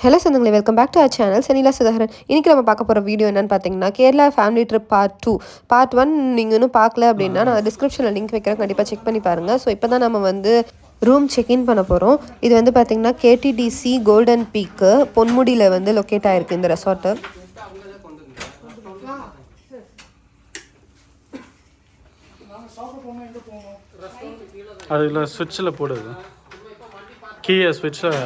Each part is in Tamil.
ஹலோ சொந்தங்களே, welcome back to our channel Senila Sudhakaran. இன்றைக்கி நம்ம பார்க்க போகிற வீடியோ என்னென்னு பார்த்தீங்கன்னா, Kerala family trip part 2. Part 1 நீங்கள் இன்னும் பார்க்கல அப்படின்னா நான் டிஸ்கிரிப்ஷனில் லிங்க் வைக்கிறேன், கண்டிப்பாக செக் பண்ணி பாருங்கள். ஸோ இப்போ தான் நம்ம வந்து ரூம் செக்இன் பண்ண போகிறோம். இது வந்து பார்த்திங்கன்னா கேடிடிசி கோல்டன் பீக்கு பொன்முடியில் வந்து லொக்கேட் ஆகிருக்கு இந்த ரெசார்ட்டு. அதில் ஸ்விட்சில் போடுது, கீயை ஸ்விட்சில்.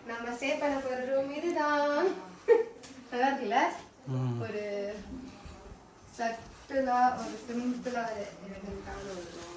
நம்ம ஸ்டே பண்ண போற ரூம் இதுதான். நல்லா இருக்குல்ல? ஒரு சட்டிலா ஒரு சிம்பிளா இருக்கான ஒரு ரூம்.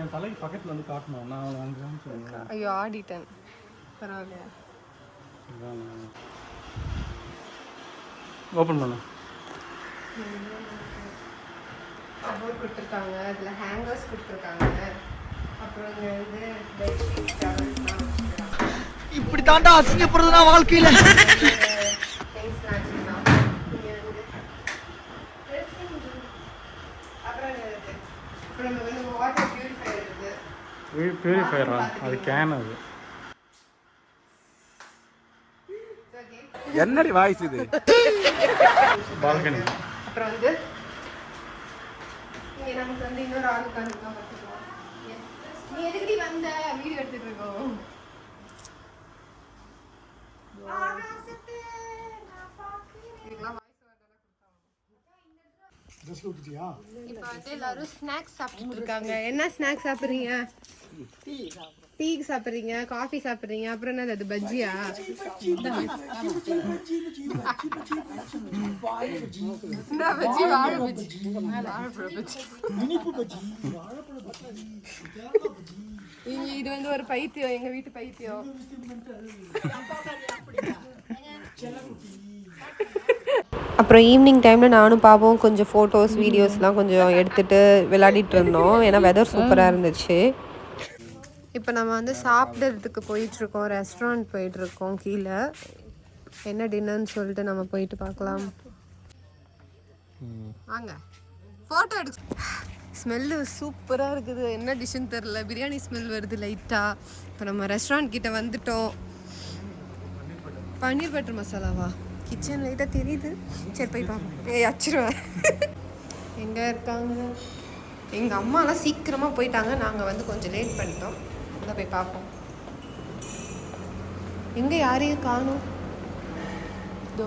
என் தலைக்கு பக்கத்தில் வந்து காட்டணும், நான் வாங்குறேன்னு சொல்லுவேன். ஐயோ, ஆடிட்டேன். பரவாயில்லையா? ஓப்பன் பண்ண கபோர்ட் கொடுத்துருக்காங்க, அதில் ஹேங்கர்ஸ் கொடுத்துருக்காங்க. அப்புறம் இங்கே வந்து பெட்ஷீட் டவல்ஸ்லாம் வச்சுருக்காங்க. இப்படி தாண்டா அசிங்கப்படுறதுனா வாழ்க்கையில் திங்ஸ்லாம் வச்சுருக்காங்க. இங்கே வந்து அப்புறம் நம்ம வந்து வாட்டர் பியூரிஃபையர் இருக்குது. பியூரிஃபையரா? அது கேன். அது என்னடி வாய்ஸ் இது? பால்கனி. அப்புறம் வந்து இங்கே நமக்கு வந்து இன்னொரு ஆள் உட்காந்துருக்கா பார்த்துக்கலாம். நீ எதுக்கடி வந்த? வீடியோ எடுத்துட்டு இருக்கோம். இப்போ வந்து எல்லாரும் ஸ்நாக்ஸ் சாப்பிட்டு இருக்காங்க. என்ன ஸ்நாக்ஸ் சாப்பிட்றீங்க? டீ சாப்பிட்றீங்க, காஃபி சாப்பிட்றீங்க, அப்புறம் என்ன அது? பஜ்ஜியா? பஜ்ஜி, வாழை பஜ்ஜி, வாழைப்பழ பஜ்ஜி. இது வந்து ஒரு பைத்தியம், எங்க வீட்டு பைத்தியம். அப்புறம் ஈவினிங் டைமில் நானும் பாப்போம் கொஞ்சம் ஃபோட்டோஸ் வீடியோஸ்லாம் கொஞ்சம் எடுத்துகிட்டு விளையாடிட்டு இருந்தோம். ஏன்னா வெதர் சூப்பராக இருந்துச்சு. இப்போ நம்ம வந்து சாப்பிட்றதுக்கு போயிட்டுருக்கோம், ரெஸ்டாரண்ட் போயிட்டுருக்கோம். கீழே என்ன டின்னர்னு சொல்லிட்டு நம்ம போயிட்டு பார்க்கலாம் வாங்க. ஃபோட்டோ எடுக்க ஸ்மெல்லு சூப்பராக இருக்குது. என்ன டிஷ்ஷுன்னு தெரில, பிரியாணி ஸ்மெல் வருது லைட்டாக. இப்போ நம்ம ரெஸ்டாரண்ட் கிட்டே வந்துட்டோம். பன்னீர் பட்டர் மசாலாவா? கிச்சன் லைட்டாக தெரியுது. சரி போய் பார்ப்போம். அச்சிருவேன். எங்கே இருக்காங்க? எங்கள் அம்மாலாம் சீக்கிரமாக போயிட்டாங்க, நாங்கள் வந்து கொஞ்சம் லேட் பண்ணிட்டோம். அங்கே போய் பார்ப்போம். எங்கே யாரையும் காணும்? தோ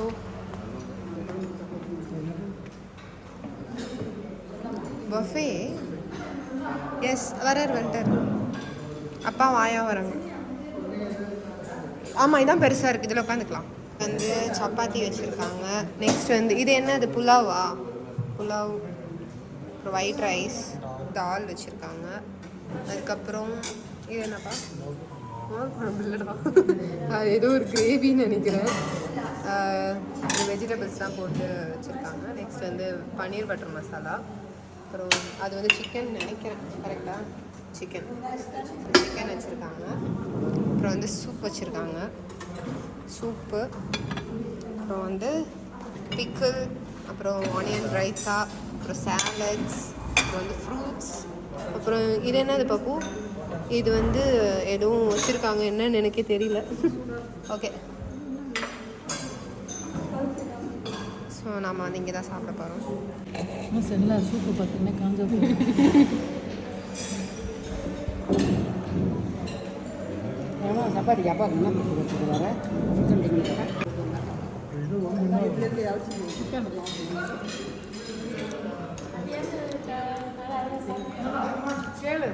பஃபே. எஸ், வரார் வந்துட்டார். அப்பா வாயா வராங்க. ஆமாம், இதான் பெருசாக இருக்குது, இதில் உட்காந்துக்கலாம். வந்து சப்பாத்தி வச்சுருக்காங்க. நெக்ஸ்ட் வந்து இது என்ன? அது புலாவா? புலாவ், அப்புறம் ஒயிட் ரைஸ், தால் வச்சுருக்காங்க. அதுக்கப்புறம் இது என்னப்பா? இல்லைடா, அது ஏதோ ஒரு கிரேவின்னு நினைக்கிறேன். வெஜிடபிள்ஸ்லாம் போட்டு வச்சுருக்காங்க. நெக்ஸ்ட் வந்து பன்னீர் பட்டர் மசாலா. அப்புறம் அது வந்து சிக்கன் நினைக்கிறேன், கரெக்டாக? சிக்கன் வச்சுருக்காங்க. அப்புறம் வந்து சூப் வச்சுருக்காங்க, சூப்பு. அப்புறம் வந்து பிக்கிள், அப்புறம் ஆனியன் ரைத்தா, அப்புறம் சாலட்ஸ், அப்புறம் வந்து ஃப்ரூட்ஸ். அப்புறம் இது என்னது பப்பு? இது வந்து எதுவும் வச்சுருக்காங்க, என்னன்னு எனக்கே தெரியல. ஓகே, ஸோ நம்ம வந்து இங்கே தான் சாப்பிட போகிறோம். சூப்பு பார்த்தீங்கன்னா காஞ்ச சப்பாத்தி அப்பா என்ன கொடுத்துருவாரு. கேளு.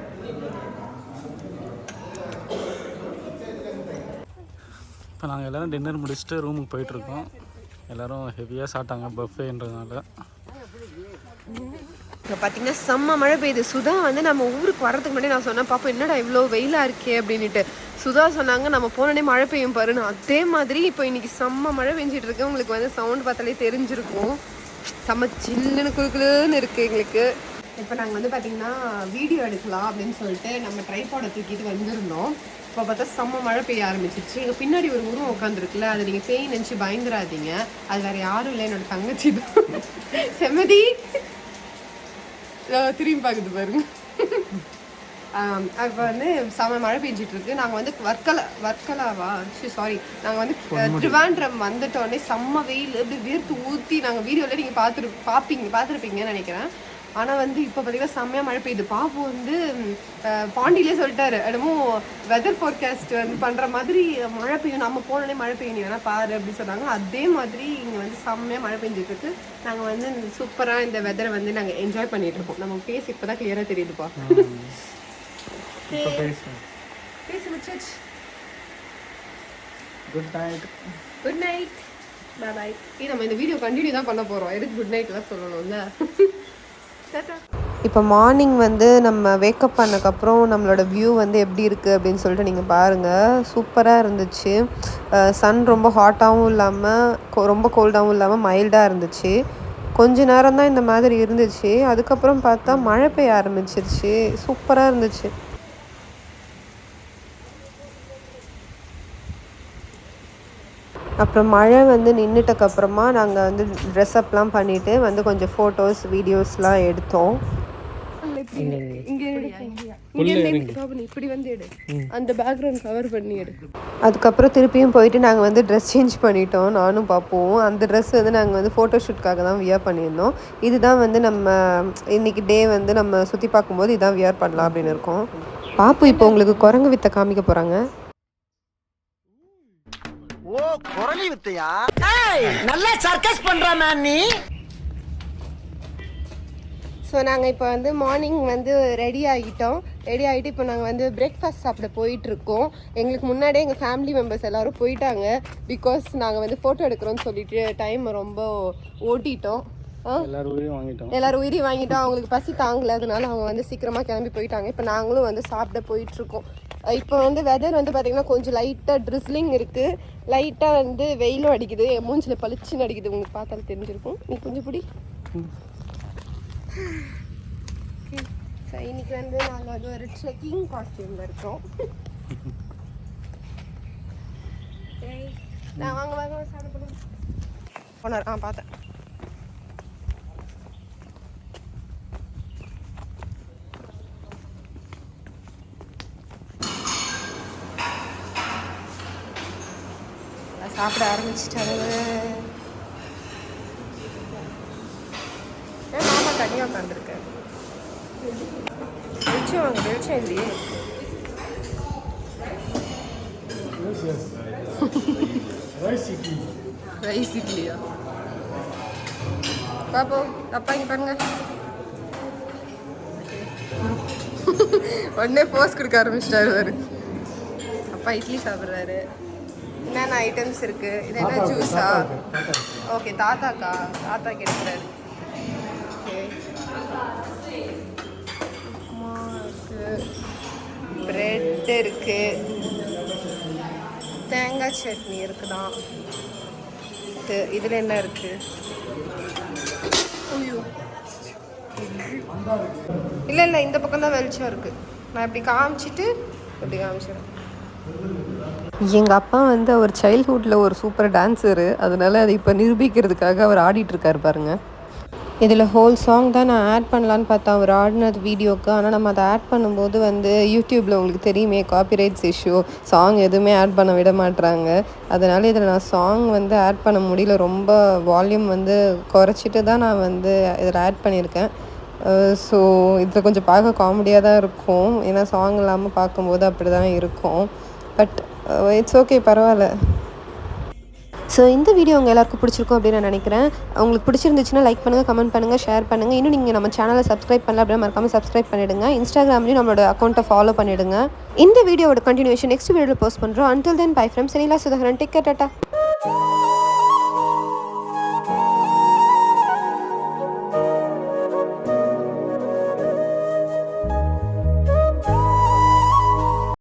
இப்போ நாங்கள் எல்லோரும் டின்னர் முடிச்சுட்டு ரூமுக்கு போயிட்டுருக்கோம். எல்லோரும் ஹெவியாக சாப்பிட்டாங்க பஃபேன்றதுனால. இப்போ பார்த்தீங்கன்னா செம்ம மழை பெய்யுது. சுதா வந்து நம்ம ஊருக்கு வரதுக்கு முன்னாடி நான் சொன்னேன், பாப்பா என்னடா இவ்வளோ வெயிலாக இருக்கே அப்படின்ட்டு. சுதா சொன்னாங்க நம்ம போனோடனே மழை பெய்யும் பாருன்னு. அதே மாதிரி இப்போ இன்னைக்கு செம்ம மழை பெஞ்சிட்டு இருக்கு. உங்களுக்கு வந்து சவுண்ட் பார்த்தாலே தெரிஞ்சிருக்கும். செம்ம சில்லுன்னு குழுக்குழுன்னு இருக்குது எங்களுக்கு. இப்போ நாங்கள் வந்து பார்த்தீங்கன்னா வீடியோ எடுக்கலாம் அப்படின்னு சொல்லிட்டு நம்ம ட்ரைபாடை தூக்கிட்டு வந்திருந்தோம். இப்போ பார்த்தா செம்ம மழை பெய்ய ஆரம்பிச்சிருச்சு. எங்கள் பின்னாடி ஒரு உருவம் உட்காந்துருக்குல்ல, அதை நீங்கள் பேய் நினச்சி பயந்துடாதீங்க. அது வேறு யாரும் இல்லை, என்னோட தங்கச்சி தான். செம்மதி திரும்பி பார்க்குது பாருங்க. இப்போ வந்து செம்ம மழை பெஞ்சிட்டு இருக்கு. நாங்கள் வந்து வர்க்கலாவா சாரி நாங்கள் வந்து ட்ரிவாண்ட்ரம் வந்துட்டோடனே செம்ம வெயில் இப்படி வேர்த்து ஊற்றி நாங்கள் வீடியோவில் நீங்கள் பார்த்துருப்பீங்கன்னு நினைக்கிறேன். ஆனால் வந்து இப்போ பார்த்தீங்கன்னா செம்மையாக மழை பெய்யுது. பாப்பு வந்து பாண்டியிலே சொல்லிட்டாரு, என்னமோ வெதர் ஃபோர்காஸ்ட் வந்து பண்ணுற மாதிரி மழை பெய்யும், நம்ம போனோடனே மழை பெய்யும் வேணா பாரு அப்படின்னு சொன்னாங்க. அதே மாதிரி இங்கே வந்து செம்மையாக மழை பெஞ்சிட்டு இருக்கு. நாங்கள் வந்து சூப்பராக இந்த வெதரை வந்து நாங்கள் என்ஜாய் பண்ணிட்டு இருக்கோம். நம்ம ஃபேஸ் இப்போ தான் கிளியராக தெரியுதுப்பா. பேச முடிச்சாச்சு. Good night. Good night. Bye bye. நம்ம இந்த வீடியோ கண்டினியூ தான் பண்ண போகிறோம். எதுக்கு குட் நைட்லாம் சொல்லணும்ல. இப்போ மார்னிங் வந்து நம்ம வேக்கப் பண்ணக்கப்புறம் நம்மளோட வியூ வந்து எப்படி இருக்குது அப்படின்னு சொல்லிட்டு நீங்கள் பாருங்கள். சூப்பராக இருந்துச்சு. சன் ரொம்ப ஹாட்டாகவும் இல்லாமல் ரொம்ப கோல்டாகவும் இல்லாமல் மைல்டாக இருந்துச்சு. கொஞ்ச நேரம் தான் இந்த மாதிரி இருந்துச்சு. அதுக்கப்புறம் பார்த்தா மழை பெய்ய ஆரம்பிச்சிருச்சு. சூப்பராக இருந்துச்சு. அப்புறம் மழை வந்து நின்றுட்டக்கப்புறமா நாங்கள் வந்து ட்ரெஸ்அப்லாம் பண்ணிவிட்டு வந்து கொஞ்சம் ஃபோட்டோஸ் வீடியோஸ்லாம் எடுத்தோம். இப்படி வந்து எடு, அந்த பேக்ரவுண்ட் கவர் பண்ணி எடு. அதுக்கப்புறம் திருப்பியும் போயிட்டு நாங்கள் வந்து ட்ரெஸ் சேஞ்ச் பண்ணிட்டோம். நானும் பார்ப்போம். அந்த ட்ரெஸ் வந்து நாங்கள் வந்து ஃபோட்டோஷூட்காக தான் வியர் பண்ணியிருந்தோம். இதுதான் வந்து நம்ம இன்னைக்கு டே வந்து நம்ம சுற்றி பார்க்கும்போது இதான் வியர் பண்ணலாம் அப்படின்னு இருக்கோம். பாப்பு இப்போ உங்களுக்கு குரங்கு வித்தை காமிக்க போகிறாங்க. ஓ குரலி வித்தையா? நல்லா சர்க்கஸ் பண்றா மேன் நீ. ஸோ நாங்கள் இப்போ வந்து மார்னிங் வந்து ரெடி ஆகிட்டு இப்போ நாங்கள் வந்து பிரேக்ஃபாஸ்ட் சாப்பிட போயிட்டுருக்கோம். எங்களுக்கு முன்னாடியே எங்கள் ஃபேமிலி மெம்பர்ஸ் எல்லோரும் போயிட்டாங்க. பிகாஸ் நாங்கள் வந்து ஃபோட்டோ எடுக்கிறோன்னு சொல்லிட்டு டைம் ரொம்ப ஓட்டிட்டோம். எல்லாரும் உயிரி வாங்கிட்டோம். அவங்களுக்கு பசி தாங்கலை, அதனால அவங்க வந்து சீக்கிரமாக கிளம்பி போயிட்டாங்க. இப்போ நாங்களும் வந்து சாப்பிட போயிட்டுருக்கோம். இப்போ வந்து வெதர் வந்து பார்த்திங்கன்னா கொஞ்சம் லைட்டாக ட்ரிஸ்லிங் இருக்குது. லைட்டாக வந்து வெயிலும் அடிக்குது. மூஞ்சில் பளிச்சுன்னு அடிக்குது. உங்களுக்கு பார்த்தாலும் தெரிஞ்சிருக்கும். நீ கொஞ்சம் பிடி. ஸோ இன்னைக்கு வந்து நாங்கள் வந்து ஒரு ட்ரெக்கிங் காஸ்டியூமில் இருக்கோம். நான் வாங்க சாப்பிட போனார். பார்த்தேன். சாப்பிட ஆரம்பிச்சிட்டாங்க. மாமா தனியாக உட்காந்துருக்கேன். வெளிச்சம் வாங்க, வெளிச்சம் இல்லையே. ரைஸ் இட்லியா பாப்போ? அப்பா இங்கே பாருங்க. உடனே போஸ் கொடுக்க ஆரம்பிச்சிட்டாரு அவரு. அப்பா இட்லி சாப்பிட்றாரு. என்னென்ன ஐட்டம்ஸ் இருக்குது? இது என்ன ஜூஸா? ஓகே, தாத்தா எடுக்கிறாரு. ஓகே, உப்புமா இருக்குது, ப்ரெட் இருக்குது, தேங்காய் சட்னி இருக்குதான். இதில் என்ன இருக்குது? இல்லை இந்த பக்கம் தான் வெளிச்சம் இருக்குது. நான் இப்படி காமிச்சிட்டு இப்படி காமிச்சிடுறேன். எங்கள் அப்பா வந்து அவர் சைல்ட்ஹுட்டில் ஒரு சூப்பர் டான்ஸரு. அதனால் அதை இப்போ நிரூபிக்கிறதுக்காக அவர் ஆடிட்டுருக்கார் பாருங்கள். இதில் ஹோல் சாங் தான் நான் ஆட் பண்ணலான்னு பார்த்தேன் அவர் ஆடினது வீடியோக்கு. ஆனால் நம்ம அதை ஆட் பண்ணும்போது வந்து யூடியூப்பில் உங்களுக்கு தெரியுமே காப்பிரைட்ஸ் இஷ்யூ, சாங் எதுவுமே ஆட் பண்ண விட மாட்டுறாங்க. அதனால் இதில் நான் சாங் வந்து ஆட் பண்ண முடியல. ரொம்ப வால்யூம் வந்து குறைச்சிட்டு தான் நான் வந்து இதில் ஆட் பண்ணியிருக்கேன். ஸோ இதில் கொஞ்சம் பார்க்க காமெடியாக தான் இருக்கும். ஏன்னா சாங் இல்லாமல் பார்க்கும்போது அப்படி தான் இருக்கும். பட் இட்ஸ் ஓகே, பரவாயில்ல. ஸோ இந்த வீடியோ உங்கள் எல்லாருக்கும் பிடிச்சிருக்கும் அப்படின்னு நான் நினைக்கிறேன். உங்களுக்கு பிடிச்சிருந்துச்சுன்னா லைக் பண்ணுங்கள், கமெண்ட் பண்ணுங்கள், ஷேர் பண்ணுங்கள். இன்னும் நீங்கள் நம்ம சேனலை சப்ஸ்கிரைப் பண்ணல அப்படின்னா மறக்காமல் சப்ஸ்கிரைப் பண்ணிவிடுங்க. இன்ஸ்டாகிராம்லேயும் நம்மளோட அக்கௌண்ட்டை ஃபாலோ பண்ணிவிடுங்க. இந்த வீடியோட கண்டினியூஷன் நெக்ஸ்ட் வீடியோவில் போஸ்ட் பண்ணுறோம். Until then bye from Senila Sudhakaran. Take care, Tata.